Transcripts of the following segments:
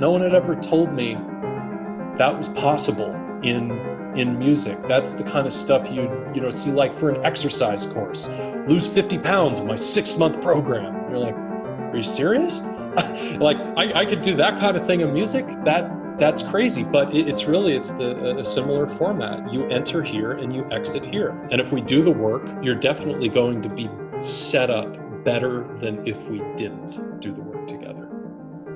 No one had ever told me that was possible in music. That's the kind of stuff you see, like for an exercise course, lose 50 pounds in my 6-month program. You're like, are you serious? Like I could do that kind of thing in music? That's crazy. But it's a similar format. You enter here and you exit here. And if we do the work, you're definitely going to be set up better than if we didn't do the work together.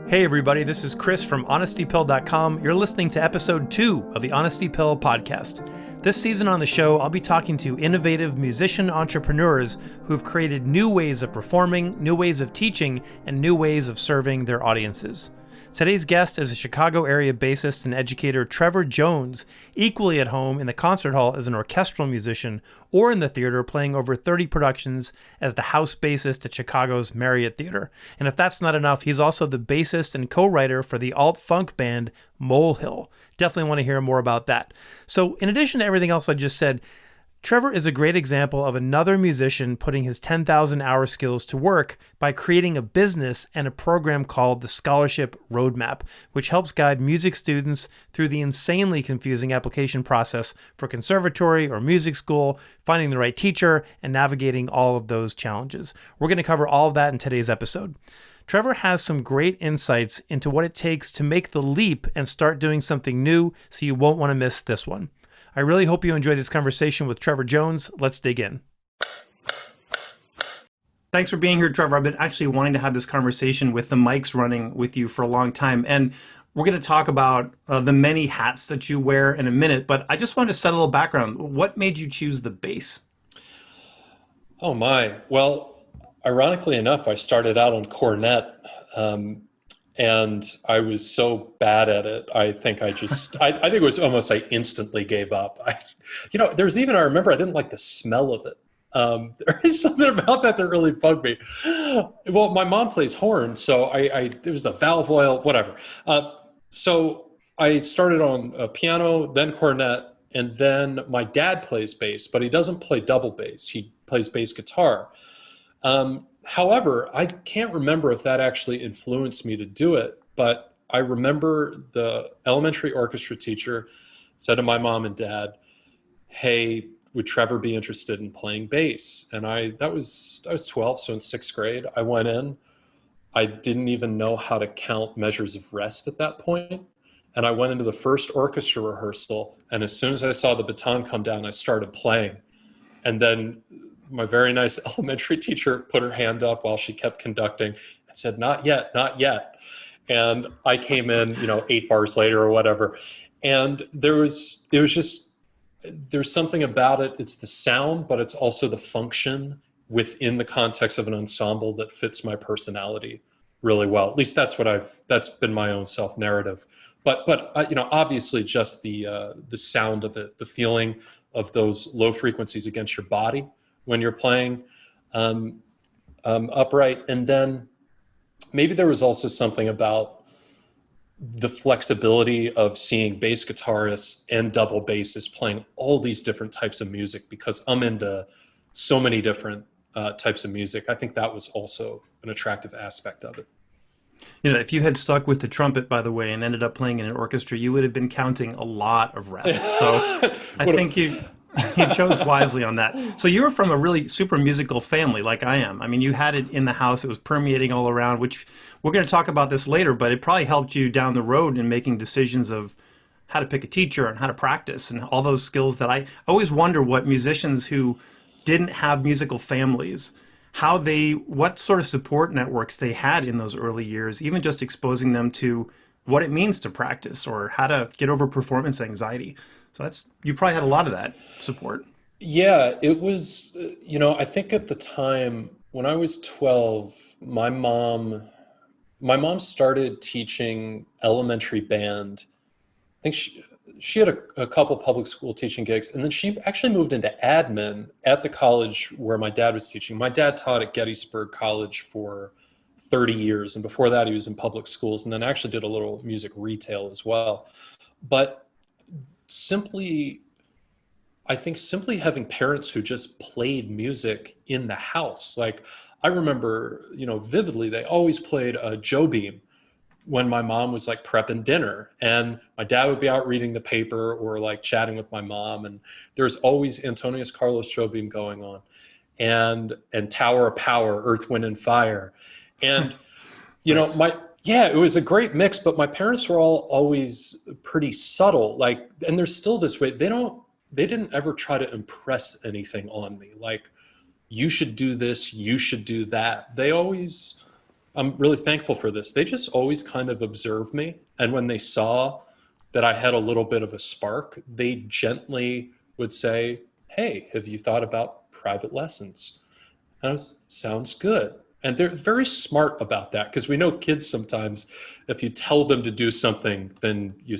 Hey everybody, this is Chris from honestypill.com. You're listening to episode 2 of the Honesty Pill podcast. This season on the show, I'll be talking to innovative musician entrepreneurs who've created new ways of performing, new ways of teaching, and new ways of serving their audiences. Today's guest is a Chicago area bassist and educator, Trevor Jones, equally at home in the concert hall as an orchestral musician or in the theater playing over 30 productions as the house bassist at Chicago's Marriott Theater. And if that's not enough, he's also the bassist and co-writer for the alt-funk band Molehill. Definitely want to hear more about that. So in addition to everything else I just said, Trevor is a great example of another musician putting his 10,000-hour skills to work by creating a business and a program called the Scholarship Roadmap, which helps guide music students through the insanely confusing application process for conservatory or music school, finding the right teacher, and navigating all of those challenges. We're going to cover all of that in today's episode. Trevor has some great insights into what it takes to make the leap and start doing something new, so you won't want to miss this one. I really hope you enjoy this conversation with Trevor Jones. Let's dig in. Thanks for being here, Trevor. I've been actually wanting to have this conversation with the mics running with you for a long time. And we're going to talk about the many hats that you wear in a minute. But I just wanted to set a little background. What made you choose the bass? Oh, my. Well, ironically enough, I started out on cornet. And I was so bad at it. I think I think it was almost I instantly gave up. I remember I didn't like the smell of it. There is something about that really bugged me. Well, my mom plays horn, so it was the valve oil, whatever. So I started on piano, then cornet, and then my dad plays bass, but he doesn't play double bass. He plays bass guitar. However, I can't remember if that actually influenced me to do it, but I remember the elementary orchestra teacher said to my mom and dad, "Hey, would Trevor be interested in playing bass?" And I was 12, so in 6th grade, I went in. I didn't even know how to count measures of rest at that point. And I went into the first orchestra rehearsal, and as soon as I saw the baton come down, I started playing. And then my very nice elementary teacher put her hand up while she kept conducting and said, "Not yet, not yet." And I came in, 8 bars later or whatever. And there's something about it. It's the sound, but it's also the function within the context of an ensemble that fits my personality really well. At least that's been my own self-narrative. But obviously just the sound of it, the feeling of those low frequencies against your body when you're playing upright. And then maybe there was also something about the flexibility of seeing bass guitarists and double bassists playing all these different types of music, because I'm into so many different types of music. I think that was also an attractive aspect of it. If you had stuck with the trumpet, by the way, and ended up playing in an orchestra, you would have been counting a lot of rests. So I think you chose wisely on that. So you were from a really super musical family like I am. I mean, you had it in the house. It was permeating all around, which we're going to talk about this later, but it probably helped you down the road in making decisions of how to pick a teacher and how to practice and all those skills that I always wonder what musicians who didn't have musical families, what sort of support networks they had in those early years, even just exposing them to what it means to practice or how to get over performance anxiety. So you probably had a lot of that support. Yeah, it was, I think at the time when I was 12, my mom started teaching elementary band. I think she had a couple public school teaching gigs, and then she actually moved into admin at the college where my dad was teaching. My dad taught at Gettysburg College for 30 years, and before that he was in public schools, and then actually did a little music retail as well. But I think simply having parents who just played music in the house. Like I remember, vividly, they always played Joe Beam when my mom was like prepping dinner, and my dad would be out reading the paper or like chatting with my mom, and there's always Antonius Carlos Jobim going on, and Tower of Power, Earth, Wind and Fire. And Nice. yeah, it was a great mix, but my parents were all always pretty subtle, like, and they're still this way. They didn't ever try to impress anything on me, like, you should do this, you should do that. I'm really thankful for this. They just always kind of observed me. And when they saw that I had a little bit of a spark, they gently would say, hey, have you thought about private lessons? And I was, sounds good. And they're very smart about that, because we know kids sometimes, if you tell them to do something, then you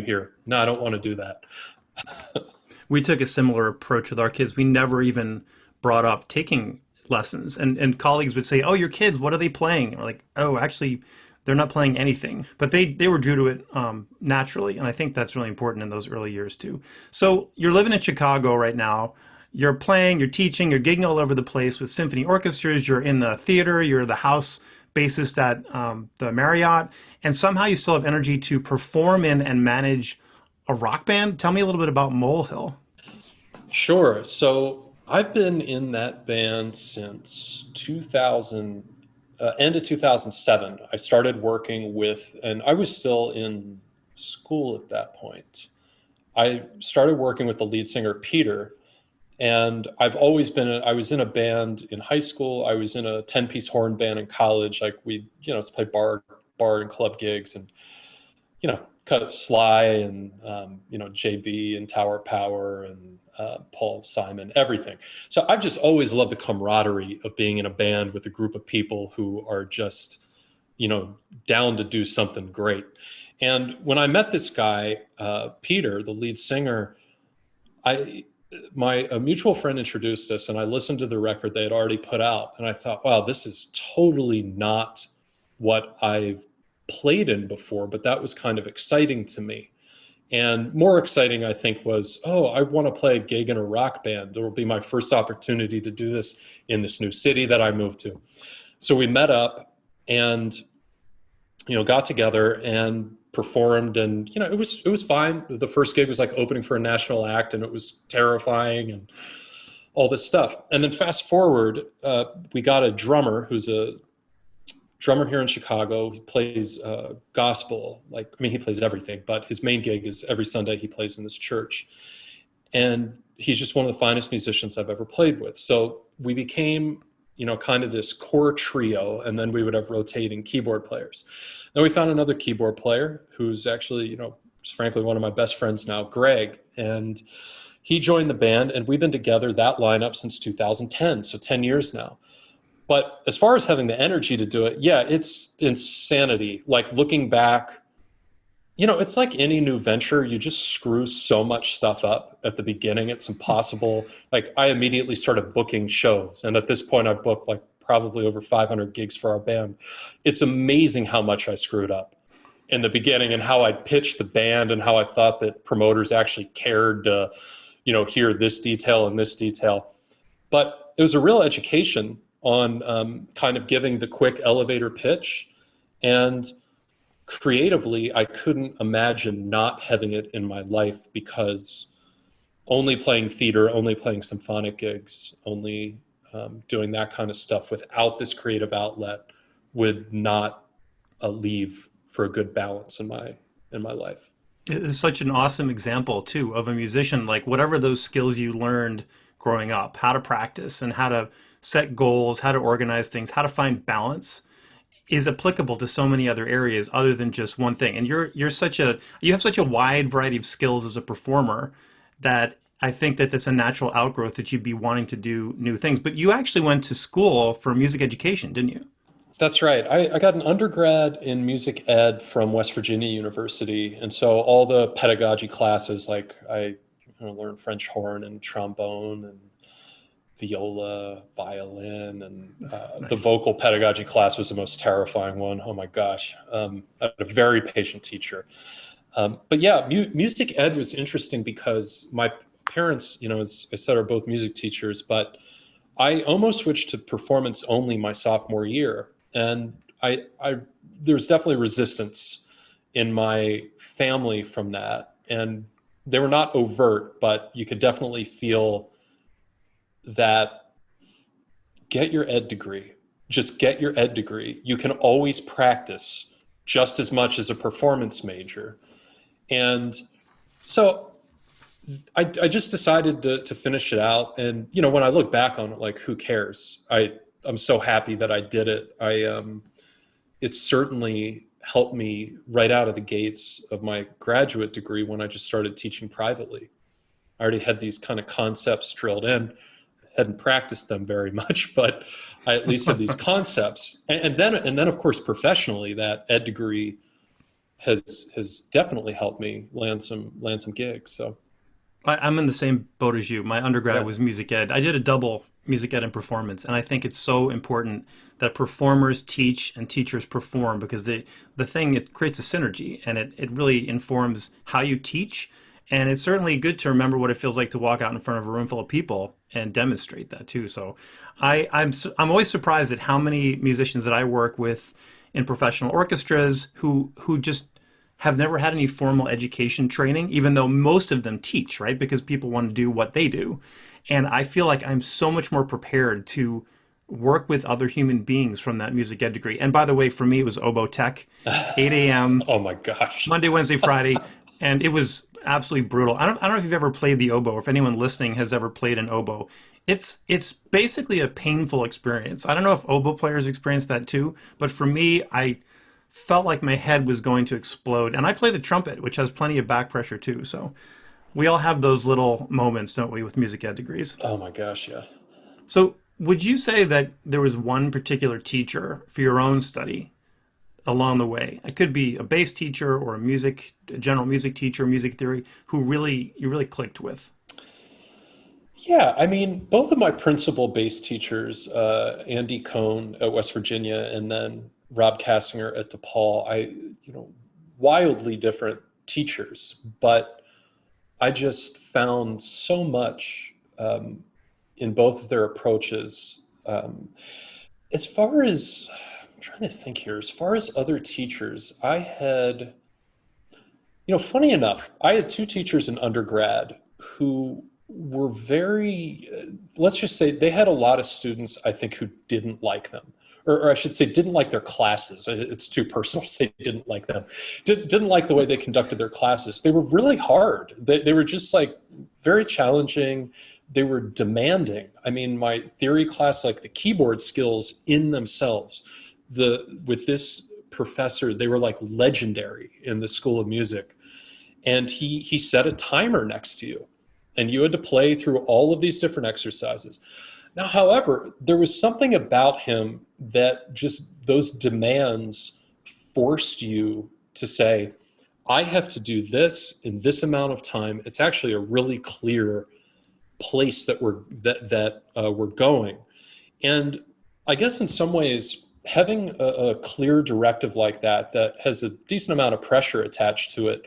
hear, no, I don't want to do that. We took a similar approach with our kids. We never even brought up taking lessons. And colleagues would say, oh, your kids, what are they playing? Or like, oh, actually, they're not playing anything. But they were drew to it naturally. And I think that's really important in those early years too. So you're living in Chicago right now. You're playing, you're teaching, you're gigging all over the place with symphony orchestras. You're in the theater. You're the house bassist at the Marriott. And somehow you still have energy to perform in and manage a rock band. Tell me a little bit about Molehill. Sure. So I've been in that band since 2000, end of 2007. I started working with, and I was still in school at that point. I started working with the lead singer, Peter, and I've always I was in a band in high school. I was in a 10-piece horn band in college. Like we, play bar and club gigs, and, cut Sly and, JB and Tower Power and Paul Simon, everything. So I've just always loved the camaraderie of being in a band with a group of people who are just, down to do something great. And when I met this guy, Peter, the lead singer, a mutual friend introduced us, and I listened to the record they had already put out, and I thought, wow, this is totally not what I've played in before, but that was kind of exciting to me. And more exciting, I think, was, oh, I want to play a gig in a rock band. It will be my first opportunity to do this in this new city that I moved to. So we met up and, got together and performed, and, it was fine. The first gig was like opening for a national act, and it was terrifying and all this stuff. And then fast forward, we got a drummer who's a drummer here in Chicago. He plays gospel. He plays everything, but his main gig is every Sunday he plays in this church. And he's just one of the finest musicians I've ever played with. So we became, kind of this core trio, and then we would have rotating keyboard players. Then we found another keyboard player who's actually, frankly, one of my best friends now, Greg. And he joined the band, and we've been together, that lineup, since 2010, so 10 years now. But as far as having the energy to do it, yeah, it's insanity. Like, looking back, it's like any new venture. You just screw so much stuff up at the beginning. It's impossible. Like, I immediately started booking shows. And at this point, I've booked like probably over 500 gigs for our band. It's amazing how much I screwed up in the beginning, and how I pitched the band, and how I thought that promoters actually cared to, hear this detail and this detail. But it was a real education on kind of giving the quick elevator pitch. And creatively, I couldn't imagine not having it in my life, because only playing theater, only playing symphonic gigs, only doing that kind of stuff without this creative outlet would not leave for a good balance in my life. It's such an awesome example too of a musician, like whatever those skills you learned growing up, how to practice and how to set goals, how to organize things, how to find balance, is applicable to so many other areas other than just one thing. And you have such a wide variety of skills as a performer, that I think that that's a natural outgrowth, that you'd be wanting to do new things. But you actually went to school for music education, didn't you? That's right. I got an undergrad in music ed from West Virginia University. And so all the pedagogy classes, like I learned French horn and trombone and viola, violin, and Nice. The vocal pedagogy class was the most terrifying one. Oh my gosh. I had a very patient teacher. But yeah, music ed was interesting because my parents, as I said, are both music teachers, but I almost switched to performance only my sophomore year. And there's definitely resistance in my family from that. And they were not overt, but you could definitely feel that get your ed degree. Just get your ed degree. You can always practice just as much as a performance major. And so I just decided to finish it out. And, you know, when I look back on it, like, who cares? I'm so happy that I did it. It certainly helped me right out of the gates of my graduate degree when I just started teaching privately. I already had these kind of concepts drilled in. Hadn't practiced them very much, but I at least had these concepts. And then of course, professionally, that ed degree has definitely helped me land some gigs. So I'm in the same boat as you. My undergrad was music ed. I did a double music ed and performance, and I think it's so important that performers teach and teachers perform, because it creates a synergy, and it really informs how you teach. And it's certainly good to remember what it feels like to walk out in front of a room full of people and demonstrate that too. So I'm always surprised at how many musicians that I work with in professional orchestras who just have never had any formal education training, even though most of them teach, right? Because people want to do what they do. And I feel like I'm so much more prepared to work with other human beings from that music ed degree. And by the way, for me, it was oboe tech, 8 a.m. Oh my gosh. Monday, Wednesday, Friday. And it was absolutely brutal. I don't know if you've ever played the oboe, or if anyone listening has ever played an oboe. It's basically a painful experience. I don't know if oboe players experience that too, but for me, I felt like my head was going to explode. And I play the trumpet, which has plenty of back pressure too. So we all have those little moments, don't we, with music ed degrees? Oh my gosh, yeah. So would you say that there was one particular teacher for your own study along the way? It could be a bass teacher or a general music teacher, music theory, who you really clicked with. Yeah, I mean, both of my principal bass teachers, Andy Cohn at West Virginia and then Rob Cassinger at DePaul, wildly different teachers, but I just found so much in both of their approaches. As far as, I'm trying to think here, as far as other teachers, I had, funny enough, I had two teachers in undergrad who were very, let's just say they had a lot of students, I think, who didn't like them. Or I should say didn't like their classes. It's too personal to say didn't like them. Didn't like the way they conducted their classes. They were really hard. They were just like very challenging. They were demanding. I mean, my theory class, like the keyboard skills in themselves, with this professor, they were like legendary in the School of Music. And he set a timer next to you, and you had to play through all of these different exercises. Now, however, there was something about him that just those demands forced you to say, I have to do this in this amount of time. It's actually a really clear place that we're going. And I guess in some ways, having a clear directive like that has a decent amount of pressure attached to it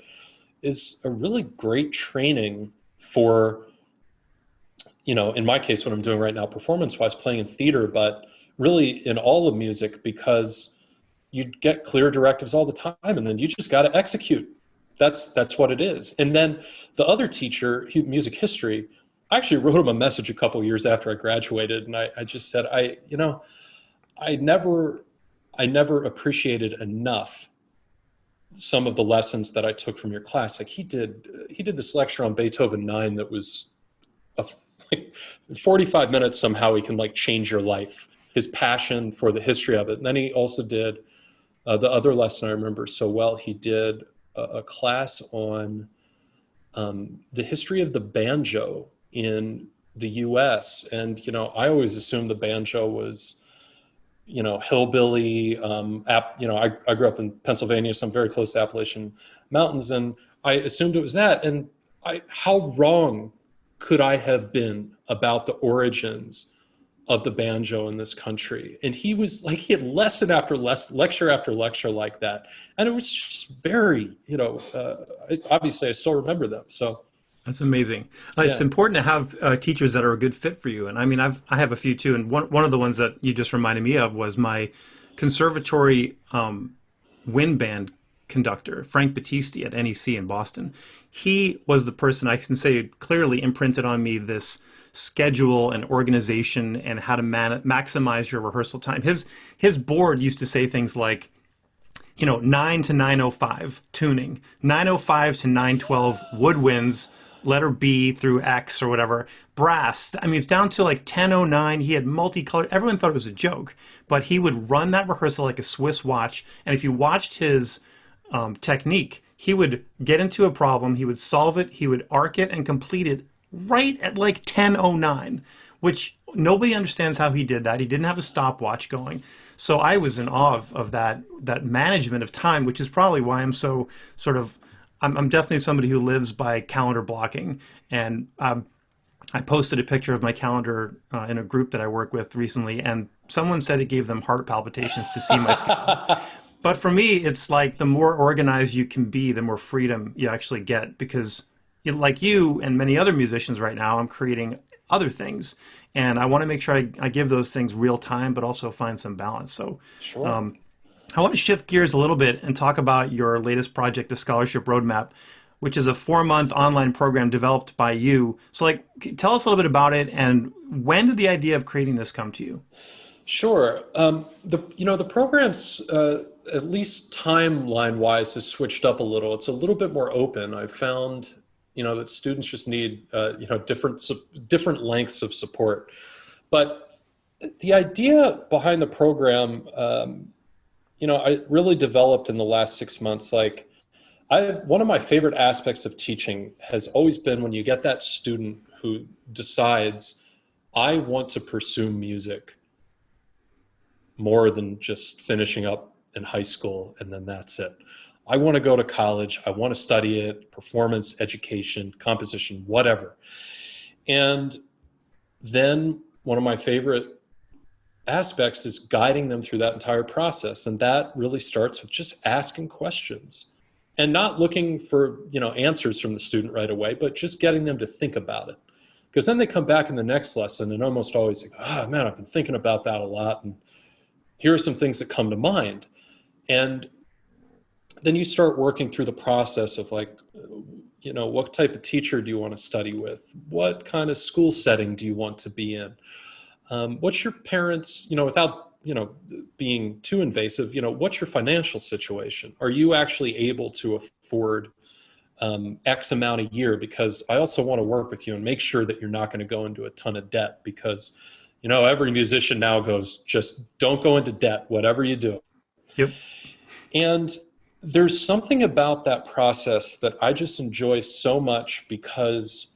is a really great training for, in my case, what I'm doing right now, performance-wise, playing in theater, but really in all of music, because you get clear directives all the time, and then you just got to execute. That's what it is. And then the other teacher, music history, I actually wrote him a message a couple of years after I graduated, and I just said, I never appreciated enough some of the lessons that I took from your class. Like he did this lecture on Beethoven 9 that was 45 minutes. Somehow he can change your life, his passion for the history of it. And then he also did the other lesson I remember so well. He did a class on the history of the banjo in the US. And, I always assumed the banjo was, hillbilly. I grew up in Pennsylvania, so I'm very close to Appalachian Mountains. And I assumed it was that. And how wrong could I have been about the origins of the banjo in this country? And he was he had lesson after lesson, lecture after lecture like that. And it was just very, obviously I still remember them. So that's amazing. It's important to have teachers that are a good fit for you. And I mean, I have a few too. And one of the ones that you just reminded me of was my conservatory wind band conductor, Frank Battisti at NEC in Boston. He was the person I can say clearly imprinted on me this schedule and organization and how to maximize your rehearsal time. His board used to say things like, 9 to 9:05 tuning, 9:05 to 9:12 woodwinds, letter B through X or whatever, brass. I mean, it's down to like 10:09. He had multicolored. Everyone thought it was a joke, but he would run that rehearsal like a Swiss watch. And if you watched his technique, he would get into a problem, he would solve it, he would arc it and complete it right at like 10:09, which nobody understands how he did that. He didn't have a stopwatch going. So I was in awe of that management of time, which is probably why I'm so sort of, I'm definitely somebody who lives by calendar blocking. And I posted a picture of my calendar in a group that I work with recently, and someone said it gave them heart palpitations to see my schedule. But for me, it's like the more organized you can be, the more freedom you actually get. Because like you and many other musicians right now, I'm creating other things. And I want to make sure I give those things real time, but also find some balance. So Sure. I want to shift gears a little bit and talk about your latest project, the Scholarship Roadmap, which is a 4-month online program developed by you. So tell us a little bit about it, and when did the idea of creating this come to you? Sure. The program's, at least timeline-wise, has switched up a little. It's a little bit more open. I've found, that students just need, different lengths of support. But the idea behind the program, I really developed in the last 6 months. One of my favorite aspects of teaching has always been when you get that student who decides, I want to pursue music more than just finishing up in high school and then that's it. I want to go to college. I want to study it, performance, education, composition, whatever. And then one of my favorite aspects is guiding them through that entire process. And that really starts with just asking questions and not looking for, answers from the student right away, but just getting them to think about it. Because then they come back in the next lesson and almost always like, oh man, I've been thinking about that a lot. And here are some things that come to mind. And then you start working through the process of what type of teacher do you want to study with? What kind of school setting do you want to be in? What's your parents, without, being too invasive, what's your financial situation? Are you actually able to afford X amount a year? Because I also want to work with you and make sure that you're not going to go into a ton of debt, because every musician now goes, just don't go into debt, whatever you do. Yep. And there's something about that process that I just enjoy so much, because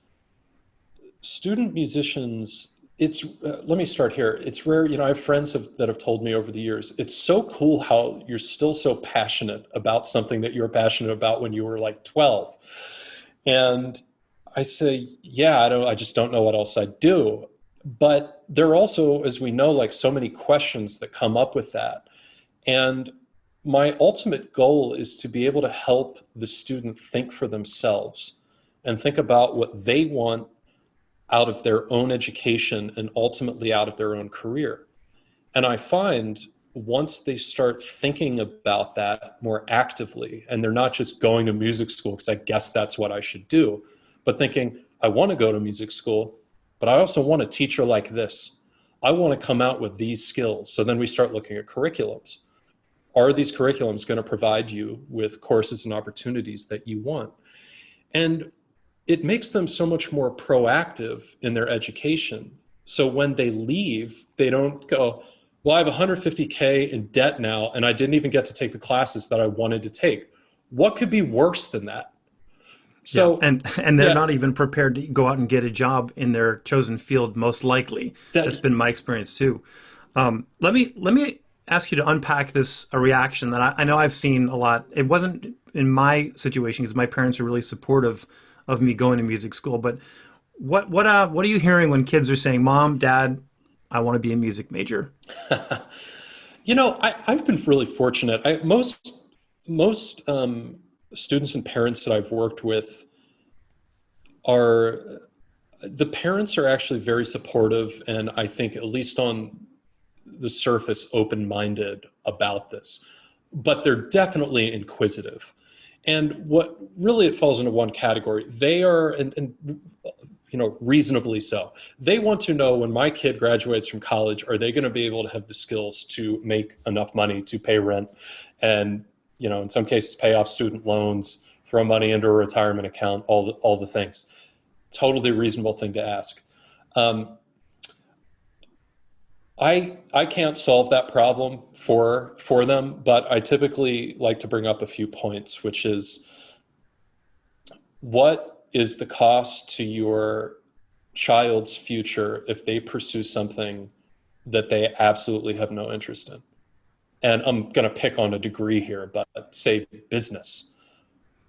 student musicians, let me start here. It's rare, I have friends that have told me over the years, it's so cool how you're still so passionate about something that you were passionate about when you were like 12. And I say, yeah, I just don't know what else I'd do. But there are also, as we know, so many questions that come up with that. And my ultimate goal is to be able to help the student think for themselves and think about what they want out of their own education and ultimately out of their own career. And I find once they start thinking about that more actively, and they're not just going to music school because I guess that's what I should do, but thinking, I want to go to music school, but I also want a teacher like this. I want to come out with these skills. So then we start looking at curriculums. Are these curriculums going to provide you with courses and opportunities that you want? And it makes them so much more proactive in their education. So when they leave, they don't go, well, I have $150K in debt now, and I didn't even get to take the classes that I wanted to take. What could be worse than that? So, yeah. And they're not even prepared to go out and get a job in their chosen field, most likely. That's been my experience too. Let me ask you to unpack a reaction that I know I've seen a lot. It wasn't in my situation because my parents are really supportive of me going to music school. But what are you hearing when kids are saying, Mom, Dad, I want to be a music major? I've been really fortunate. Most students and parents that I've worked with the parents are actually very supportive. And I think at least on the surface open-minded about this, but they're definitely inquisitive. And what really it falls into one category. They are, and reasonably so. They want to know, when my kid graduates from college, are they going to be able to have the skills to make enough money to pay rent and, in some cases pay off student loans, throw money into a retirement account, all the things. Totally reasonable thing to ask. I can't solve that problem for them, but I typically like to bring up a few points, which is, what is the cost to your child's future if they pursue something that they absolutely have no interest in? And I'm going to pick on a degree here, but say business.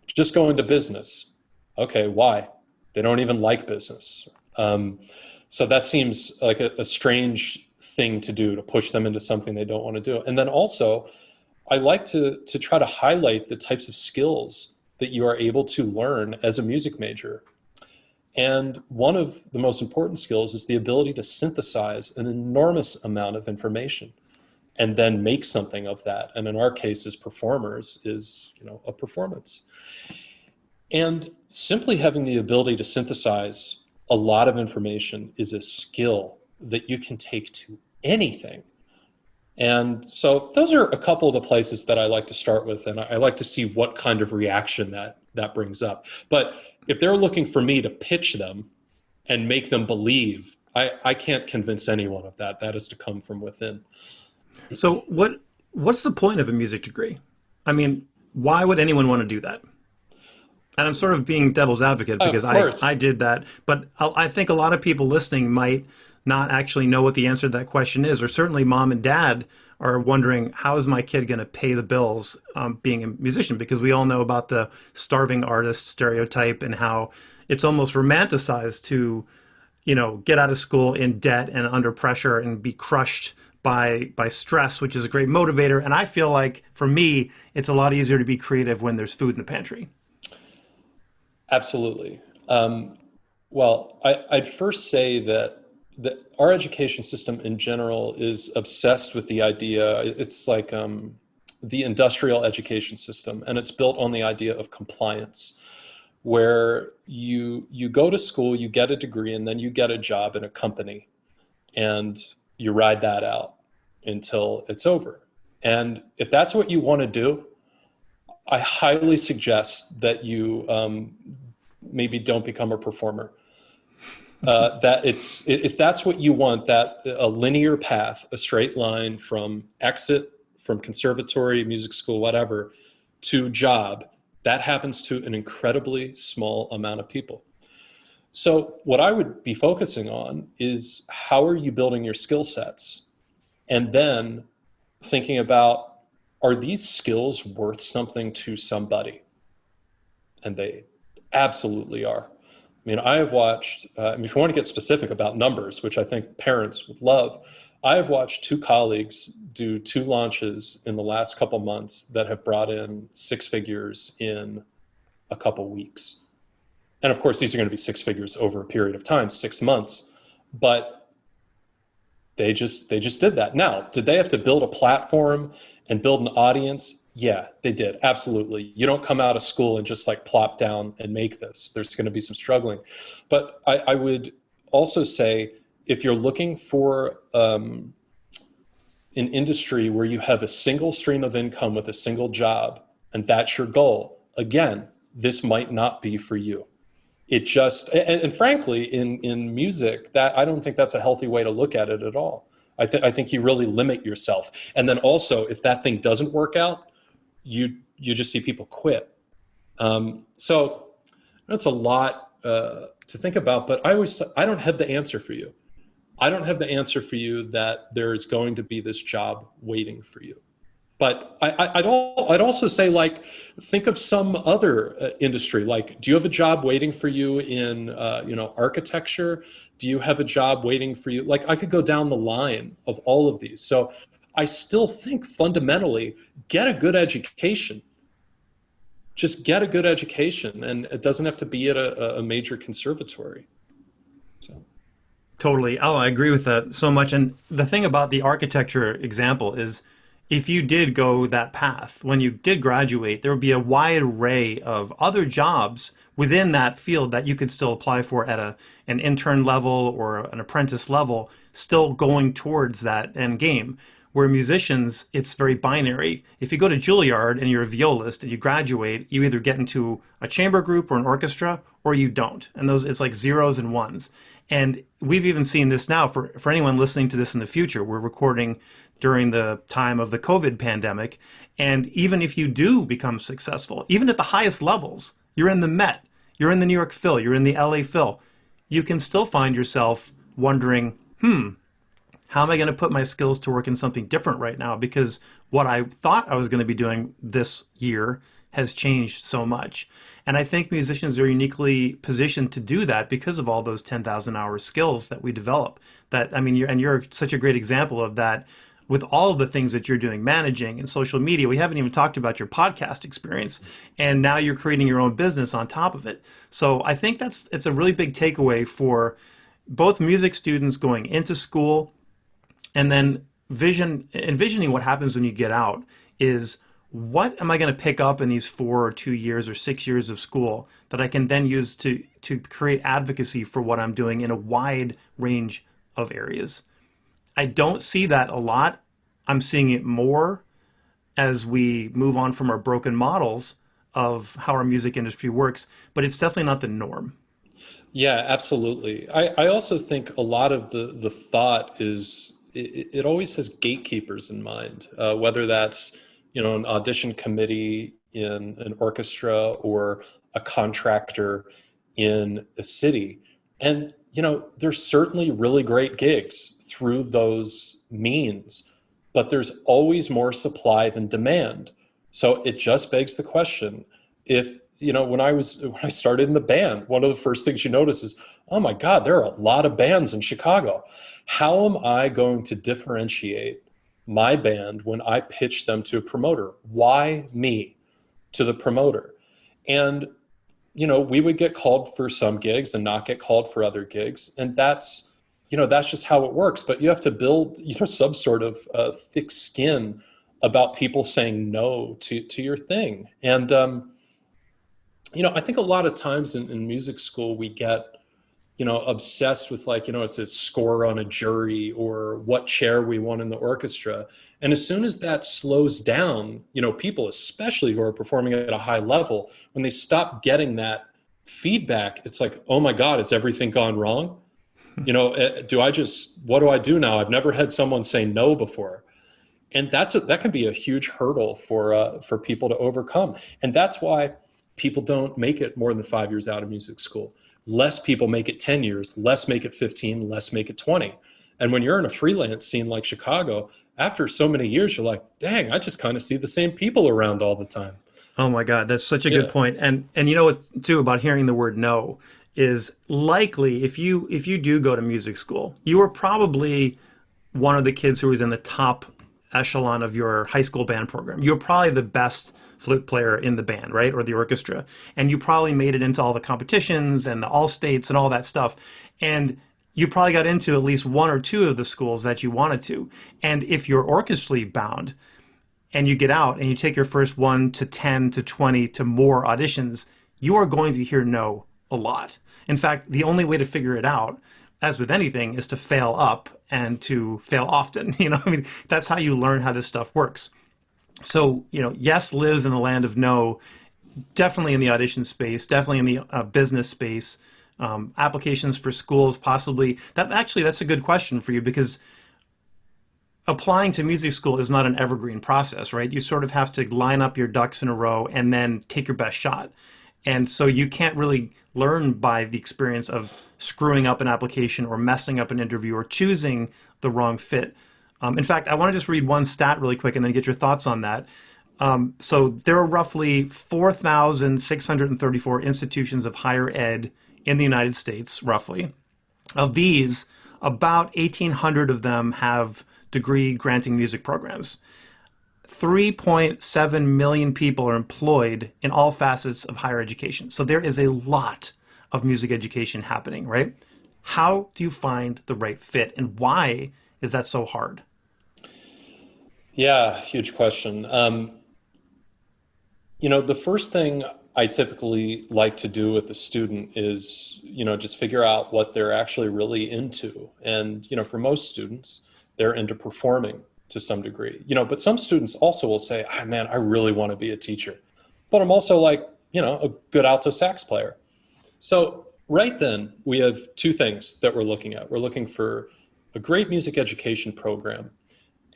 Just go into business. Okay, why? They don't even like business. So that seems like a strange thing to do, to push them into something they don't want to do. And then also, I like to try to highlight the types of skills that you are able to learn as a music major. And one of the most important skills is the ability to synthesize an enormous amount of information and then make something of that. And in our case, as performers, is a performance. And simply having the ability to synthesize a lot of information is a skill that you can take to anything. And so those are a couple of the places that I like to start with, and I like to see what kind of reaction that brings up. But if they're looking for me to pitch them and make them believe, I can't convince anyone of that. That is to come from within. So what's the point of a music degree? I mean, why would anyone want to do that? And I'm sort of being devil's advocate because I did that, but I think a lot of people listening might not actually know what the answer to that question is, or certainly mom and dad are wondering, how is my kid going to pay the bills being a musician? Because we all know about the starving artist stereotype and how it's almost romanticized to, get out of school in debt and under pressure and be crushed by stress, which is a great motivator. And I feel like for me, it's a lot easier to be creative when there's food in the pantry. Absolutely. Well, I'd first say that our education system in general is obsessed with the idea. It's like the industrial education system, and it's built on the idea of compliance, where you go to school, you get a degree, and then you get a job in a company, and you ride that out until it's over. And if that's what you want to do, I highly suggest that you maybe don't become a performer. If that's what you want, that a linear path, a straight line from exit from conservatory, music school, whatever, to job, that happens to an incredibly small amount of people. So what I would be focusing on is, how are you building your skill sets? And then thinking about, are these skills worth something to somebody? And they absolutely are. I mean, I have watched, if you want to get specific about numbers, which I think parents would love, I have watched 2 colleagues do 2 launches in the last couple months that have brought in 6 figures in a couple weeks. And of course, these are going to be 6 figures over a period of time, 6 months, but they just did that. Now, did they have to build a platform and build an audience? Yeah, they did. Absolutely. You don't come out of school and just like plop down and make this. There's going to be some struggling. But I would also say, if you're looking for an industry where you have a single stream of income with a single job, and that's your goal, again, this might not be for you. It just, and frankly, in music, that I don't think that's a healthy way to look at it at all. I think you really limit yourself. And then also, if that thing doesn't work out, you just see people quit. So that's a lot to think about, but I don't have the answer for you. I don't have the answer for you that there's going to be this job waiting for you. But I'd also say, like, think of some other industry. Like, do you have a job waiting for you in architecture? Do you have a job waiting for you? Like, I could go down the line of all of these. So I still think fundamentally, get a good education. Just get a good education, and it doesn't have to be at a major conservatory. So. Totally. Oh, I agree with that so much. And the thing about the architecture example is if you did go that path, when you did graduate, there would be a wide array of other jobs within that field that you could still apply for at an intern level or an apprentice level, still going towards that end game. Where musicians, it's very binary. If you go to Juilliard and you're a violist and you graduate, you either get into a chamber group or an orchestra or you don't. And those, it's like zeros and ones. And we've even seen this now for anyone listening to this in the future. We're recording during the time of the COVID pandemic. And even if you do become successful, even at the highest levels, you're in the Met, you're in the New York Phil, you're in the LA Phil, you can still find yourself wondering, how am I going to put my skills to work in something different right now? Because what I thought I was going to be doing this year has changed so much. And I think musicians are uniquely positioned to do that because of all those 10,000 hour skills that we develop. That, I mean, you're such a great example of that with all of the things that you're doing, managing and social media. We haven't even talked about your podcast experience. And now you're creating your own business on top of it. So I think it's a really big takeaway for both music students going into school and then envisioning what happens when you get out is, what am I going to pick up in these 4 or 2 years or 6 years of school that I can then use to create advocacy for what I'm doing in a wide range of areas? I don't see that a lot. I'm seeing it more as we move on from our broken models of how our music industry works, but it's definitely not the norm. Yeah, absolutely. I also think a lot of the thought is it always has gatekeepers in mind, whether that's an audition committee in an orchestra or a contractor in a city. And there's certainly really great gigs through those means, but there's always more supply than demand. So it just begs the question, if when I started in the band, one of the first things you notice is, oh my God, there are a lot of bands in Chicago. How am I going to differentiate my band when I pitch them to a promoter? Why me to the promoter? And we would get called for some gigs and not get called for other gigs, and that's just how it works. But you have to build some sort of thick skin about people saying no to your thing. And I think a lot of times in music school we get obsessed with it's a score on a jury or what chair we won in the orchestra. And as soon as that slows down, people, especially who are performing at a high level, when they stop getting that feedback, it's like, oh my God, has everything gone wrong? What do I do now? I've never had someone say no before. And that can be a huge hurdle for people to overcome. And that's why people don't make it more than 5 years out of music school. Less people make it 10 years, less make it 15, less make it 20. And when you're in a freelance scene like Chicago, after so many years, you're like, dang, I just kind of see the same people around all the time. Oh my God, that's such a good point. And you know what too about hearing the word no is, likely if you do go to music school, you were probably one of the kids who was in the top echelon of your high school band program. You were probably the best flute player in the band, right? Or the orchestra. And you probably made it into all the competitions and the all states and all that stuff. And you probably got into at least 1 or 2 of the schools that you wanted to. And if you're orchestrally bound and you get out and you take your first 1 to 10 to 20 to more auditions, you are going to hear no a lot. In fact, the only way to figure it out, as with anything, is to fail up and to fail often. That's how you learn how this stuff works. So, yes lives in the land of no, definitely in the audition space, definitely in the business space, applications for schools, possibly. That's a good question for you, because applying to music school is not an evergreen process, right? You sort of have to line up your ducks in a row and then take your best shot. And so you can't really learn by the experience of screwing up an application or messing up an interview or choosing the wrong fit. In fact, I want to just read one stat really quick and then get your thoughts on that. So there are roughly 4,634 institutions of higher ed in the United States, roughly. Of these, about 1,800 of them have degree-granting music programs. 3.7 million people are employed in all facets of higher education. So there is a lot of music education happening, right? How do you find the right fit, and why is that so hard? Yeah, huge question. The first thing I typically like to do with a student is, just figure out what they're actually really into. And, for most students, they're into performing to some degree, but some students also will say, ah, man, I really want to be a teacher, but I'm also like, a good alto sax player. So right then we have two things that we're looking at. We're looking for a great music education program.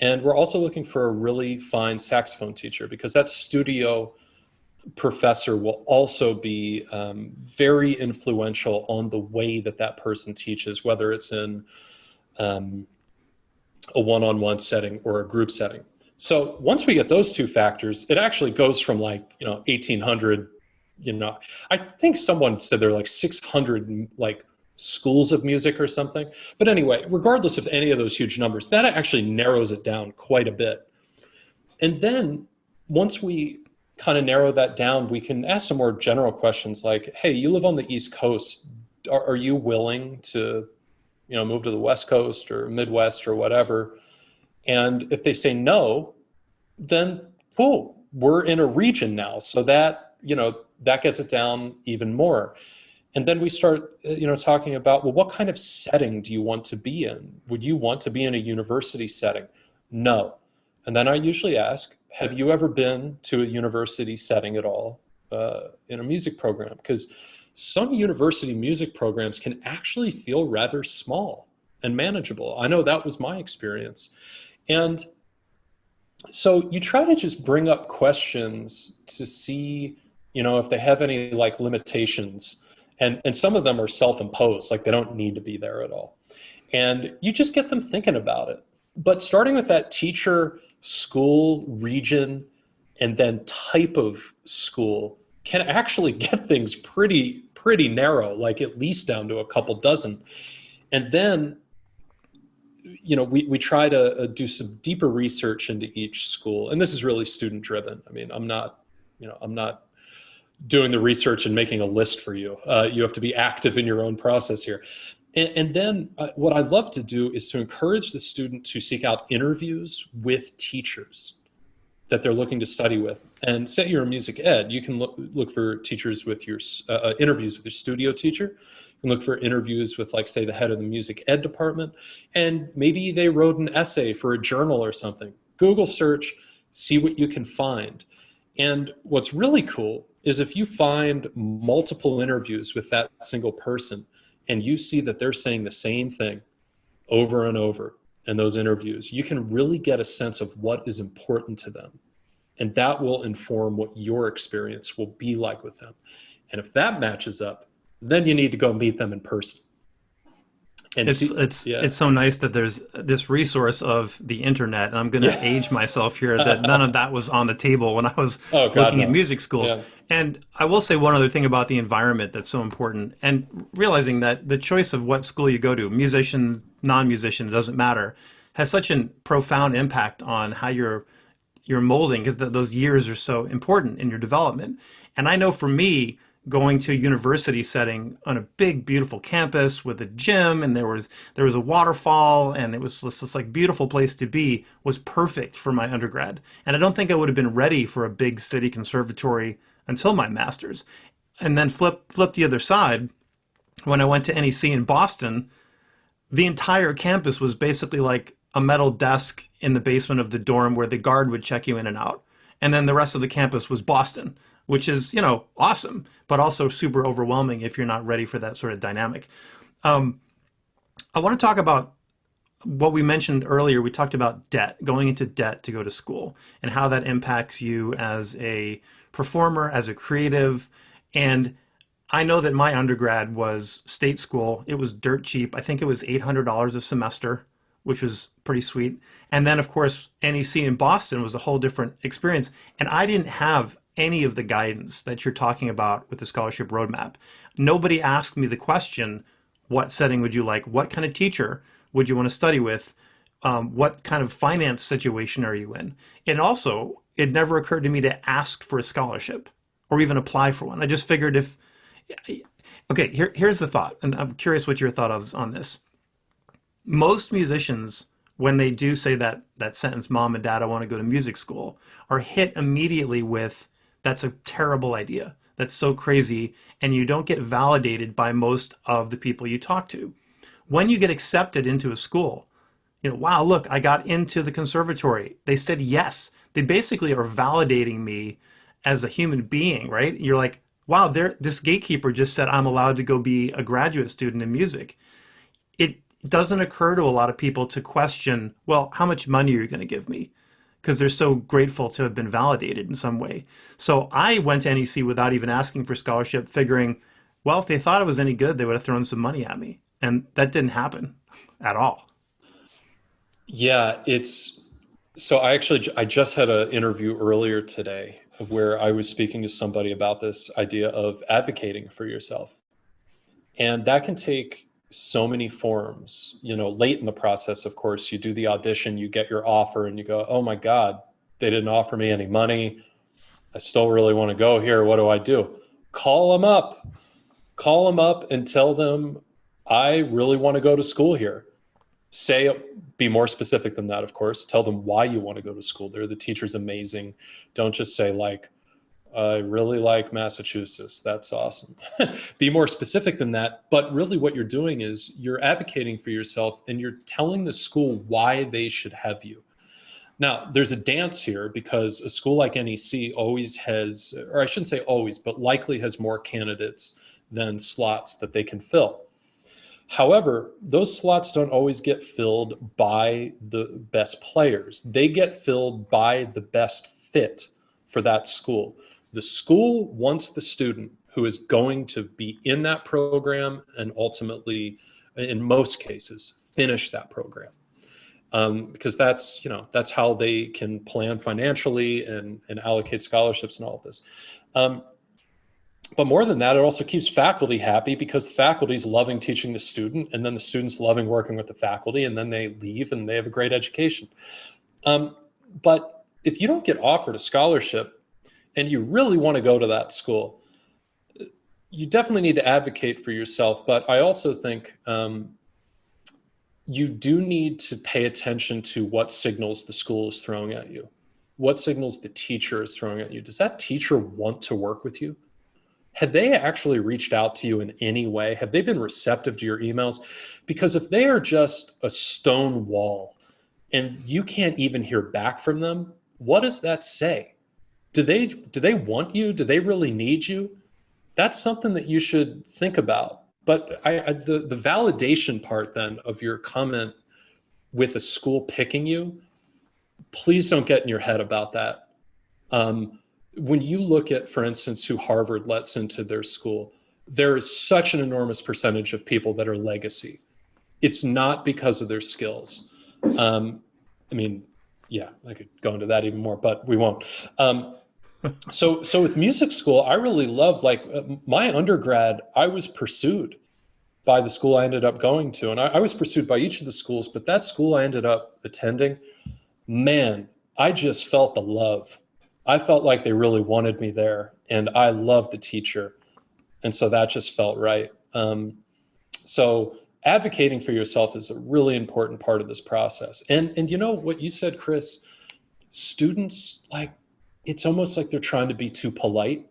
And we're also looking for a really fine saxophone teacher, because that studio professor will also be very influential on the way that that person teaches, whether it's in a one-on-one setting or a group setting. So once we get those two factors, it actually goes from 1800, I think someone said there are like 600 schools of music or something. But anyway, regardless of any of those huge numbers, that actually narrows it down quite a bit. And then once we kind of narrow that down, we can ask some more general questions like, hey, you live on the East Coast. Are you willing to, move to the West Coast or Midwest or whatever? And if they say no, then cool, we're in a region now. So that, that gets it down even more. And then we start, talking about, well, what kind of setting do you want to be in? Would you want to be in a university setting? No. And then I usually ask, have you ever been to a university setting at all in a music program? Because some university music programs can actually feel rather small and manageable. I know that was my experience. And so you try to just bring up questions to see, if they have any limitations. And some of them are self-imposed, they don't need to be there at all. And you just get them thinking about it. But starting with that teacher, school, region, and then type of school can actually get things pretty narrow, at least down to a couple dozen. And then, we try to do some deeper research into each school. And this is really student driven. I mean, I'm not doing the research and making a list for you. You have to be active in your own process here. And then what I love to do is to encourage the student to seek out interviews with teachers that they're looking to study with. And say you're a music ed, you can look for teachers with your interviews with your studio teacher. You can look for interviews with, say, the head of the music ed department. And maybe they wrote an essay for a journal or something. Google search, see what you can find. And what's really cool is if you find multiple interviews with that single person and you see that they're saying the same thing over and over in those interviews, you can really get a sense of what is important to them. And that will inform what your experience will be like with them. And if that matches up, then you need to go meet them in person. And it's so nice that there's this resource of the internet, and I'm going to age myself here that none of that was on the table when I was looking at music schools. Yeah. And I will say one other thing about the environment that's so important, and realizing that the choice of what school you go to, musician, non-musician, it doesn't matter, has such a profound impact on how you're molding, because those years are so important in your development. And I know for me, going to a university setting on a big, beautiful campus with a gym, and there was a waterfall, and it was this beautiful place to be, was perfect for my undergrad. And I don't think I would have been ready for a big city conservatory until my master's. And then flip the other side, when I went to NEC in Boston, the entire campus was basically like a metal desk in the basement of the dorm where the guard would check you in and out. And then the rest of the campus was Boston, which is, awesome, but also super overwhelming if you're not ready for that sort of dynamic. I want to talk about what we mentioned earlier. We talked about debt, going into debt to go to school, and how that impacts you as a performer, as a creative. And I know that my undergrad was state school. It was dirt cheap. I think it was $800 a semester, which was pretty sweet. And then, of course, NEC in Boston was a whole different experience. And I didn't have any of the guidance that you're talking about with the scholarship roadmap. Nobody asked me the question, what setting would you like? What kind of teacher would you want to study with? What kind of finance situation are you in? And also, it never occurred to me to ask for a scholarship or even apply for one. I just figured Okay, here's the thought, and I'm curious what your thought is on this. Most musicians, when they do say that sentence, "Mom and Dad, I want to go to music school," are hit immediately with, "That's a terrible idea. That's so crazy," and you don't get validated by most of the people you talk to. When you get accepted into a school, wow, look, I got into the conservatory. They said yes. They basically are validating me as a human being, right? You're like, wow, this gatekeeper just said I'm allowed to go be a graduate student in music. It doesn't occur to a lot of people to question, well, how much money are you going to give me? Because they're so grateful to have been validated in some way. So I went to NEC without even asking for scholarship, figuring, well, if they thought it was any good, they would have thrown some money at me. And that didn't happen at all. Yeah, so I just had an interview earlier today where I was speaking to somebody about this idea of advocating for yourself. And that can take so many forms. Late in the process, of course, you do the audition, you get your offer, and you go, oh my God, they didn't offer me any money. I still really want to go here. What do I do? Call them up. Call them up and tell them, I really want to go to school here. Be more specific than that, of course. Tell them why you want to go to school there. The teacher's amazing. Don't just say, like, I really like Massachusetts. That's awesome. Be more specific than that. But really what you're doing is you're advocating for yourself and you're telling the school why they should have you. Now, there's a dance here because a school like NEC always has, or I shouldn't say always, but likely has more candidates than slots that they can fill. However, those slots don't always get filled by the best players. They get filled by the best fit for that school. The school wants the student who is going to be in that program and ultimately, in most cases, finish that program. Because that's how they can plan financially and allocate scholarships and all of this. But more than that, it also keeps faculty happy because the faculty is loving teaching the student, and then the students loving working with the faculty, and then they leave and they have a great education. But if you don't get offered a scholarship and you really want to go to that school, you definitely need to advocate for yourself. But I also think you do need to pay attention to what signals the school is throwing at you, what signals the teacher is throwing at you. Does that teacher want to work with you? Had they actually reached out to you in any way? Have they been receptive to your emails? Because if they are just a stone wall and you can't even hear back from them, what does that say? Do they want you? Do they really need you? That's something that you should think about. But the validation part then of your comment with a school picking you, please don't get in your head about that. When you look at, for instance, who Harvard lets into their school, there is such an enormous percentage of people that are legacy. It's not because of their skills. I could go into that even more, but we won't. So with music school, I really loved, my undergrad, I was pursued by the school I ended up going to. And I was pursued by each of the schools, but that school I ended up attending, man, I just felt the love. I felt like they really wanted me there, and I loved the teacher. And so that just felt right. So advocating for yourself is a really important part of this process. And you know what you said, Chris, students, it's almost like they're trying to be too polite.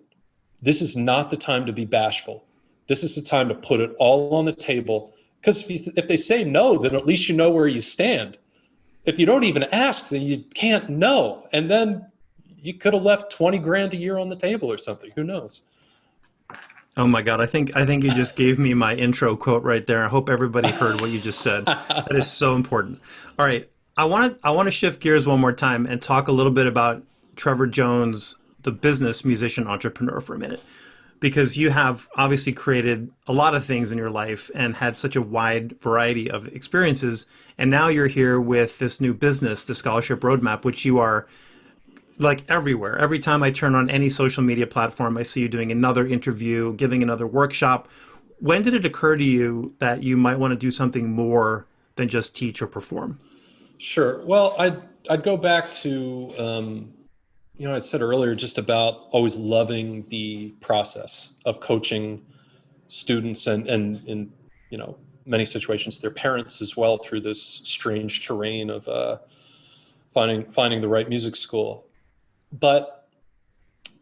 This is not the time to be bashful. This is the time to put it all on the table. Because if they say no, then at least you know where you stand. If you don't even ask, then you can't know. And then you could have left 20 grand a year on the table or something. Who knows? Oh my God. I think you just gave me my intro quote right there. I hope everybody heard what you just said. That is so important. All right. I want to shift gears one more time and talk a little bit about Trevor Jones, the business musician entrepreneur, for a minute, because you have obviously created a lot of things in your life and had such a wide variety of experiences. And now you're here with this new business, the Scholarship Roadmap, which you are everywhere. Every time I turn on any social media platform, I see you doing another interview, giving another workshop. When did it occur to you that you might want to do something more than just teach or perform? Sure. Well, I'd go back to, I said earlier just about always loving the process of coaching students and in, many situations, their parents as well, through this strange terrain of finding the right music school. But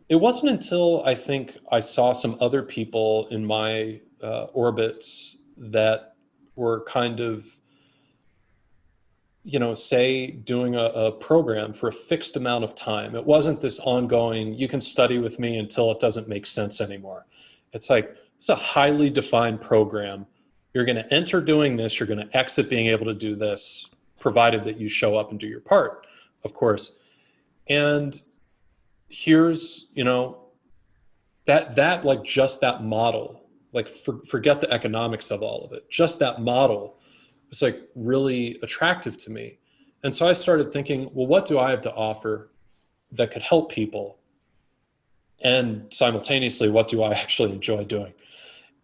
it wasn't until I think I saw some other people in my orbits that were kind of, say, doing a program for a fixed amount of time. It wasn't this ongoing, you can study with me until it doesn't make sense anymore. It's like, it's a highly defined program. You're going to enter doing this, you're going to exit being able to do this, provided that you show up and do your part, of course. And here's, that like, just that model, like, forget the economics of all of it, just that model was like really attractive to me. And so I started thinking, well, what do I have to offer that could help people? And simultaneously, what do I actually enjoy doing?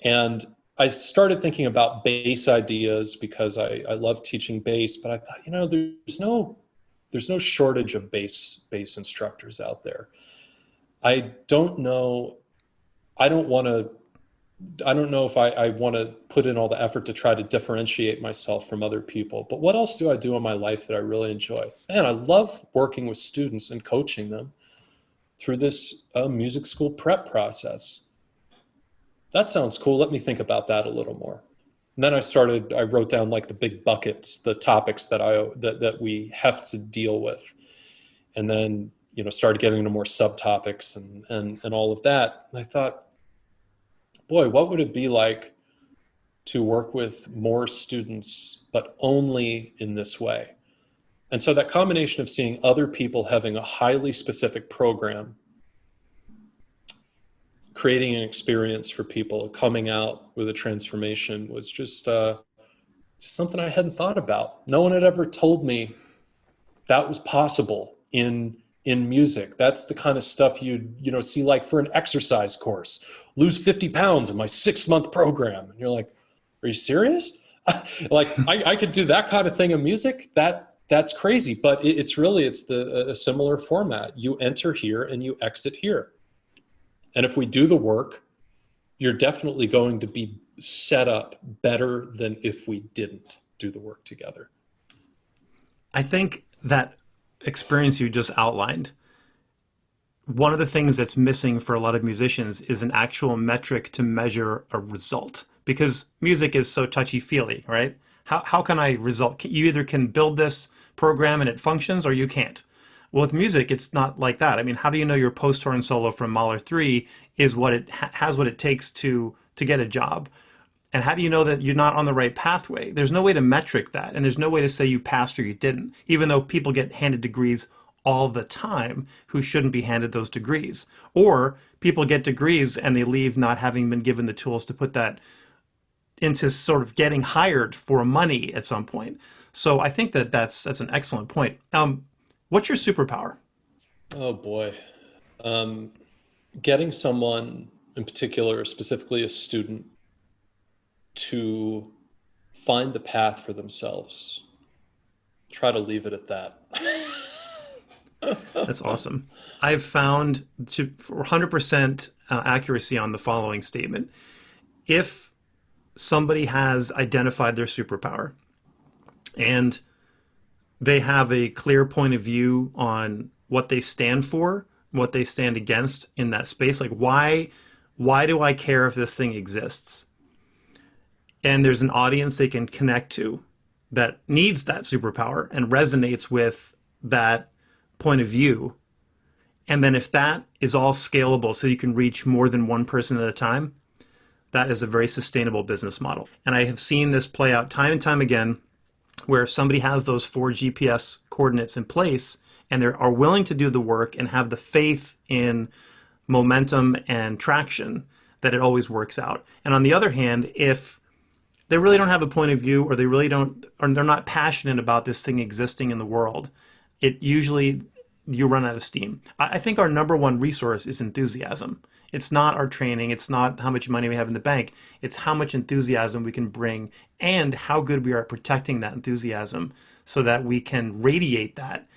And I started thinking about bass ideas because I love teaching bass, but I thought, there's no shortage of bass instructors out there. I don't know if I want to put in all the effort to try to differentiate myself from other people. But what else do I do in my life that I really enjoy? Man, I love working with students and coaching them through this music school prep process. That sounds cool. Let me think about that a little more. And then I wrote down like the big buckets, the topics that we have to deal with. And then, started getting into more subtopics and all of that. And I thought, boy, what would it be like to work with more students, but only in this way? And so that combination of seeing other people having a highly specific program, creating an experience for people, coming out with a transformation, was just something I hadn't thought about. No one had ever told me that was possible in music. That's the kind of stuff you'd see like for an exercise course. Lose 50 pounds in my 6-month program. And you're like, are you serious? Like I could do that kind of thing in music? That's crazy. But it's a similar format. You enter here and you exit here. And if we do the work, you're definitely going to be set up better than if we didn't do the work together. I think that experience you just outlined, one of the things that's missing for a lot of musicians is an actual metric to measure a result, because music is so touchy-feely, right? How can I result? You either can build this program and it functions, or you can't. Well, with music, it's not like that. I mean, how do you know your post-horn solo from Mahler 3 is what it has what it takes to get a job? And how do you know that you're not on the right pathway? There's no way to metric that, and there's no way to say you passed or you didn't, even though people get handed degrees all the time who shouldn't be handed those degrees. Or people get degrees and they leave not having been given the tools to put that into sort of getting hired for money at some point. So I think that's an excellent point. What's your superpower? Oh boy. Getting someone in particular, specifically a student, to find the path for themselves. Try to leave it at that. That's awesome. I've found for 100% accuracy on the following statement. If somebody has identified their superpower and they have a clear point of view on what they stand for, what they stand against in that space, like why do I care if this thing exists? And there's an audience they can connect to that needs that superpower and resonates with that point of view. And then if that is all scalable so you can reach more than one person at a time, that is a very sustainable business model. And I have seen this play out time and time again, where if somebody has those 4 GPS coordinates in place and they are willing to do the work and have the faith in momentum and traction, that it always works out. And on the other hand, if they really don't have a point of view, or they really don't, or they're not passionate about this thing existing in the world, it usually, you run out of steam. I think our number one resource is enthusiasm. It's not our training. It's not how much money we have in the bank. It's how much enthusiasm we can bring and how good we are at protecting that enthusiasm so that we can radiate that.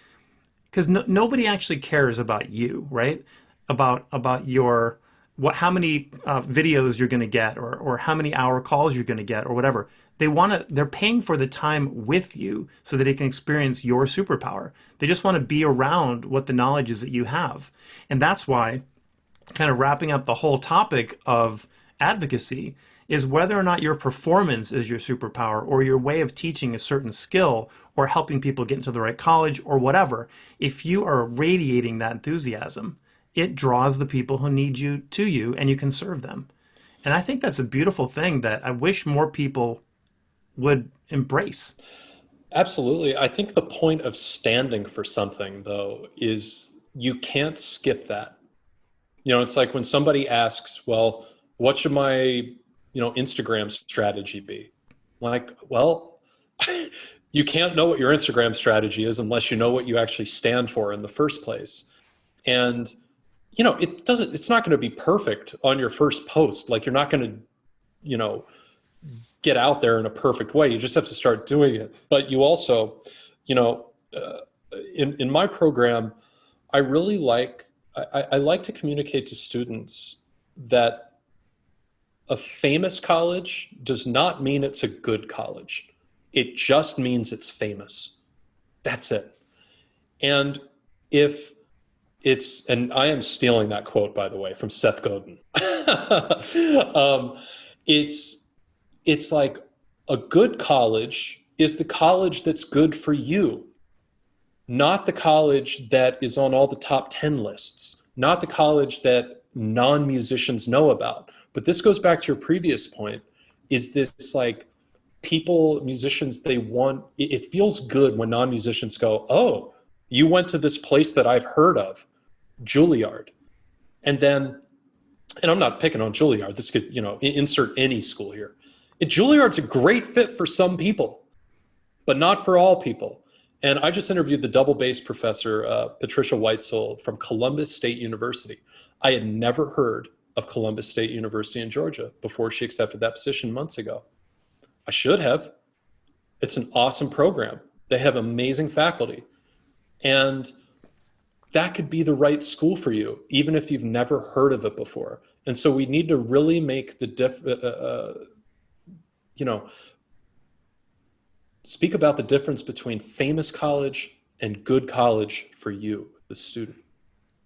Because nobody actually cares about you, right? About your how many videos you're going to get, or how many hour calls you're going to get, or whatever. They're paying for the time with you so that they can experience your superpower. They just want to be around what the knowledge is that you have. And that's why, kind of wrapping up the whole topic of advocacy, is whether or not your performance is your superpower, or your way of teaching a certain skill, or helping people get into the right college, or whatever. If you are radiating that enthusiasm, it draws the people who need you to you, and you can serve them. And I think that's a beautiful thing that I wish more people would embrace. Absolutely. I think the point of standing for something, though, is you can't skip that. It's like when somebody asks, well, what should my, Instagram strategy be? Like, well, you can't know what your Instagram strategy is unless you know what you actually stand for in the first place. And, it's not going to be perfect on your first post. Like, you're not going to, get out there in a perfect way. You just have to start doing it. But you also, in my program, I really I like to communicate to students that a famous college does not mean it's a good college. It just means it's famous. That's it. And and I am stealing that quote, by the way, from Seth Godin. It's like a good college is the college that's good for you, not the college that is on all the top 10 lists, not the college that non-musicians know about. But this goes back to your previous point, is this like musicians, it feels good when non-musicians go, oh, you went to this place that I've heard of, Juilliard. And I'm not picking on Juilliard. This could, insert any school here. Juilliard's a great fit for some people, but not for all people. And I just interviewed the double bass professor, Patricia Weitzel from Columbus State University. I had never heard of Columbus State University in Georgia before she accepted that position months ago. I should have. It's an awesome program. They have amazing faculty. And that could be the right school for you, even if you've never heard of it before. And so we need to really make speak about the difference between famous college and good college for you, the student.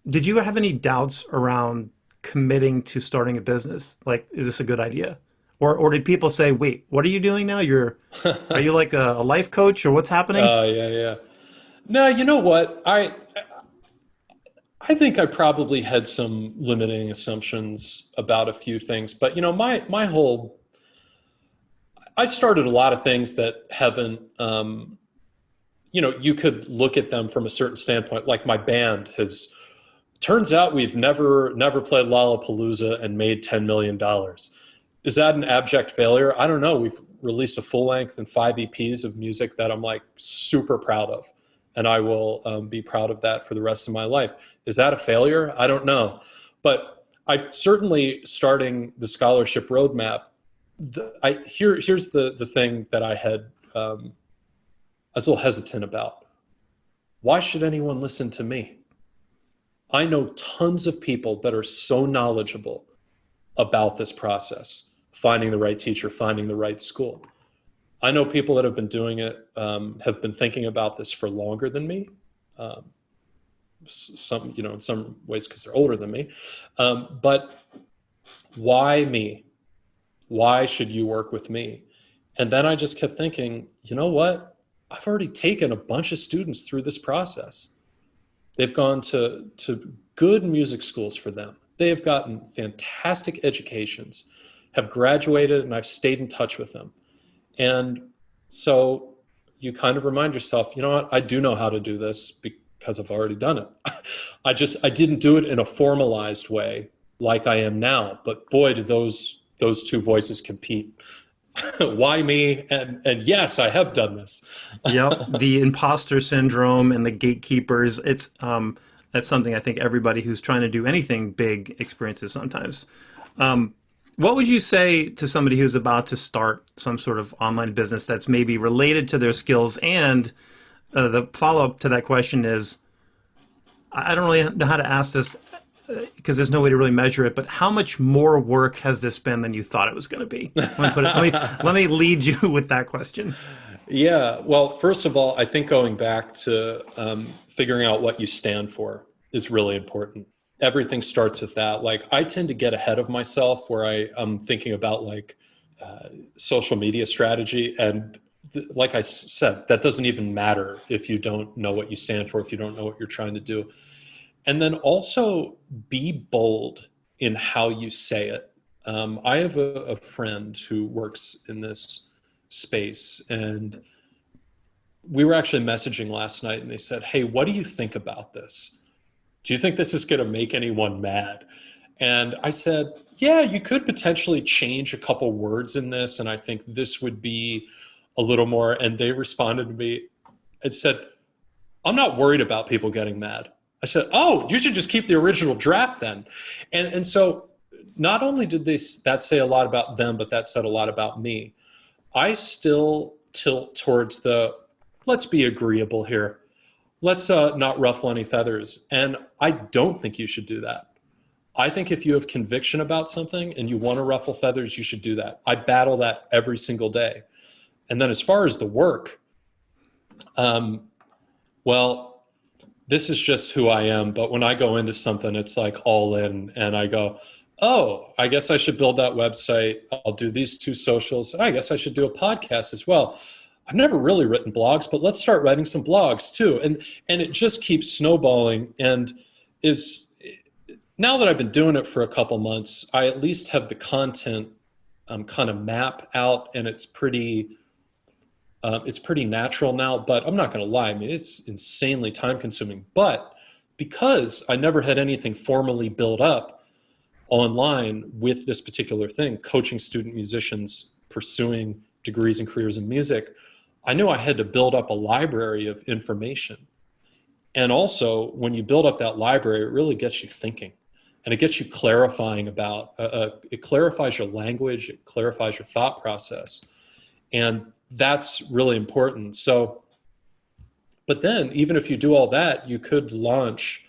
Did you have any doubts around committing to starting a business? Like, is this a good idea? Or did people say, wait, what are you doing now? Are you like a life coach, or what's happening? Yeah. No, you know what? I think I probably had some limiting assumptions about a few things, but I started a lot of things that haven't, you could look at them from a certain standpoint. Like my band turns out we've never played Lollapalooza and made $10 million. Is that an abject failure? I don't know. We've released a full length and 5 EPs of music that I'm like super proud of. And I will be proud of that for the rest of my life. Is that a failure? I don't know. But I certainly, starting the scholarship roadmap, here's the thing that I was a little hesitant about. Why should anyone listen to me? I know tons of people that are so knowledgeable about this process, finding the right teacher, finding the right school. I know people that have been doing it, have been thinking about this for longer than me. Some, in some ways because they're older than me. But why me? Why should you work with me? And then I just kept thinking, you know what? I've already taken a bunch of students through this process. They've gone to good music schools for them. They have gotten fantastic educations, have graduated, and I've stayed in touch with them. And so you kind of remind yourself, you know what? I do know how to do this because I've already done it. I didn't do it in a formalized way like I am now, but boy, do those two voices compete. Why me? And yes, I have done this. Yep. The imposter syndrome and the gatekeepers. That's something I think everybody who's trying to do anything big experiences sometimes. What would you say to somebody who's about to start some sort of online business that's maybe related to their skills? And the follow-up to that question is, I don't really know how to ask this because there's no way to really measure it, but how much more work has this been than you thought it was going to be? Let me lead you with that question. Yeah. Well, first of all, I think going back to figuring out what you stand for is really important. Everything starts with that. Like, I tend to get ahead of myself where I'm thinking about like social media strategy. And like I said, that doesn't even matter if you don't know what you stand for, if you don't know what you're trying to do. And then also be bold in how you say it. I have a friend who works in this space, and we were actually messaging last night, and they said, "Hey, what do you think about this? Do you think this is going to make anyone mad?" And I said, "Yeah, you could potentially change a couple words in this, and I think this would be a little more." And they responded to me and said, "I'm not worried about people getting mad." I said, "Oh, you should just keep the original draft then." And so not only did that say a lot about them, but that said a lot about me. I still tilt towards the, let's be agreeable here. Let's not ruffle any feathers. And I don't think you should do that. I think if you have conviction about something and you want to ruffle feathers, you should do that. I battle that every single day. And then as far as the work, well, this is just who I am. But when I go into something, it's like all in, and I go, oh, I guess I should build that website. I'll do these 2 socials. I guess I should do a podcast as well. I've never really written blogs, but let's start writing some blogs too. And it just keeps snowballing. And is now that I've been doing it for a couple months, I at least have the content kind of map out, and it's pretty natural now. But I'm not going to lie. I mean, it's insanely time consuming. But because I never had anything formally built up online with this particular thing, coaching student musicians pursuing degrees and careers in music, I knew I had to build up a library of information. And also, when you build up that library, it really gets you thinking, and it gets you clarifying about, it clarifies your language, it clarifies your thought process. And that's really important. So, but then even if you do all that, you could launch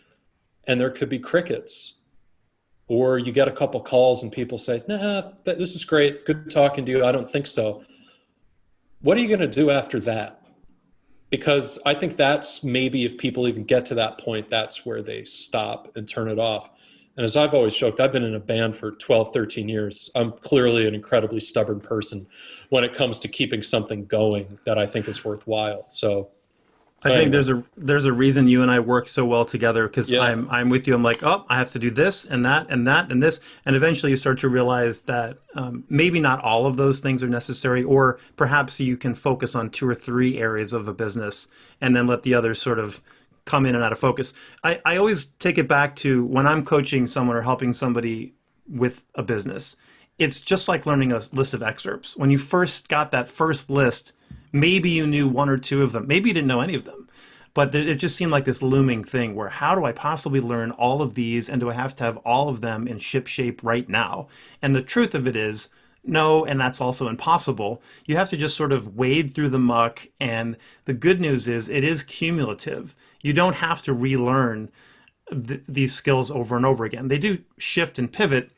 and there could be crickets, or you get a couple calls and people say, nah, this is great. Good talking to you. I don't think so. What are you going to do after that? Because I think that's maybe, if people even get to that point, that's where they stop and turn it off. And as I've always joked, I've been in a band for 12, 13 years. I'm clearly an incredibly stubborn person when it comes to keeping something going that I think is worthwhile. So I think there's a reason you and I work so well together, because Yeah. I'm with you. I'm like, oh, I have to do this and that and that and this, and eventually you start to realize that maybe not all of those things are necessary, or perhaps you can focus on 2 or 3 areas of a business and then let the others sort of come in and out of focus. I always take it back to when I'm coaching someone or helping somebody with a business. It's just like learning a list of excerpts. When you first got that first list, maybe you knew 1 or 2 of them. Maybe you didn't know any of them. But it just seemed like this looming thing where, how do I possibly learn all of these, and do I have to have all of them in ship shape right now? And the truth of it is, no, and that's also impossible. You have to just sort of wade through the muck, and the good news is it is cumulative. You don't have to relearn these skills over and over again. They do shift and pivot.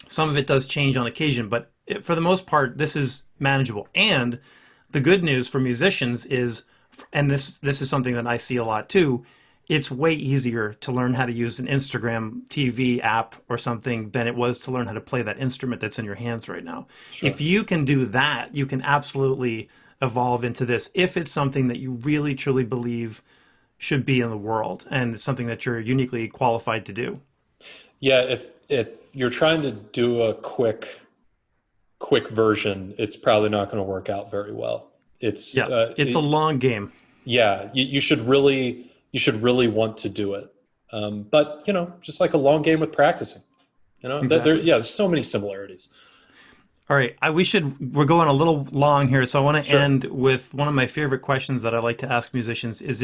Some of it does change on occasion, but for the most part, this is manageable. And the good news for musicians is, and this is something that I see a lot too, it's way easier to learn how to use an Instagram TV app or something than it was to learn how to play that instrument that's in your hands right now. Sure. If you can do that, you can absolutely evolve into this, if it's something that you really truly believe should be in the world, and it's something that you're uniquely qualified to do. Yeah, if you're trying to do a quick version, it's probably not going to work out very well. It's a long game. Yeah, you should really want to do it. But just like a long game with practicing, Exactly. there's so many similarities. All right, we're going a little long here, so I want to Sure. end with one of my favorite questions that I like to ask musicians is,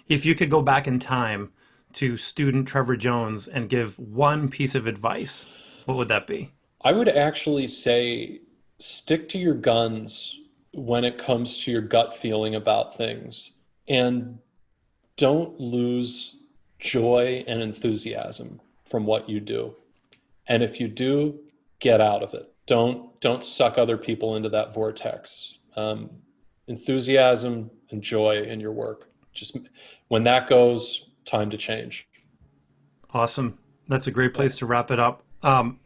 if you could go back in time to student Trevor Jones and give one piece of advice, what would that be? I would actually say stick to your guns when it comes to your gut feeling about things, and don't lose joy and enthusiasm. from what you do. And if you do, get out of it. Don't suck other people into that vortex. Enthusiasm and joy in your work. Just when that goes, time to change. Awesome. That's a great place to wrap it up.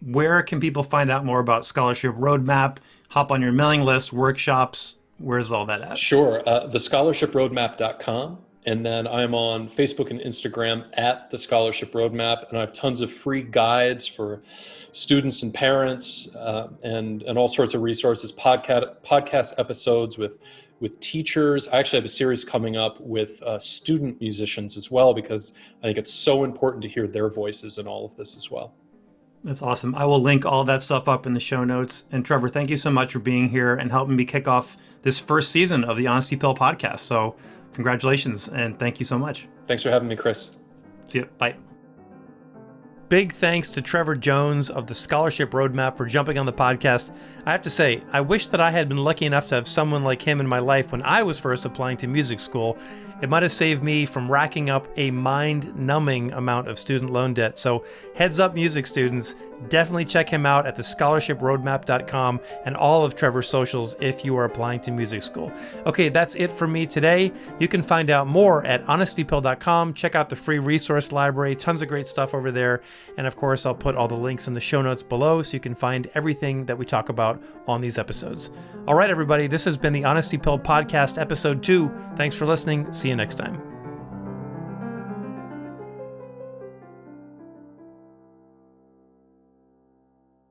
Where can people find out more about Scholarship Roadmap? Hop on your mailing list, workshops. Where's all that at? Sure. thescholarship.roadmap.com. And then I'm on Facebook and Instagram at The Scholarship Roadmap. And I have tons of free guides for students and parents, and all sorts of resources, podcast episodes with teachers. I actually have a series coming up with student musicians as well, because I think it's so important to hear their voices in all of this as well. That's awesome. I will link all that stuff up in the show notes. And Trevor, thank you so much for being here and helping me kick off this first season of the Honesty Pill podcast. So congratulations and thank you so much. Thanks for having me, Chris. See you. Bye. Big thanks to Trevor Jones of the Scholarship Roadmap for jumping on the podcast. I have to say, I wish that I had been lucky enough to have someone like him in my life when I was first applying to music school. It might have saved me from racking up a mind-numbing amount of student loan debt. So heads up, music students, definitely check him out at thescholarship.roadmap.com and all of Trevor's socials if you are applying to music school. Okay, that's it for me today. You can find out more at honestypill.com. Check out the free resource library. Tons of great stuff over there. And of course, I'll put all the links in the show notes below so you can find everything that we talk about on these episodes. All right, everybody, this has been the Honesty Pill Podcast, Episode 2. Thanks for listening. See you next time.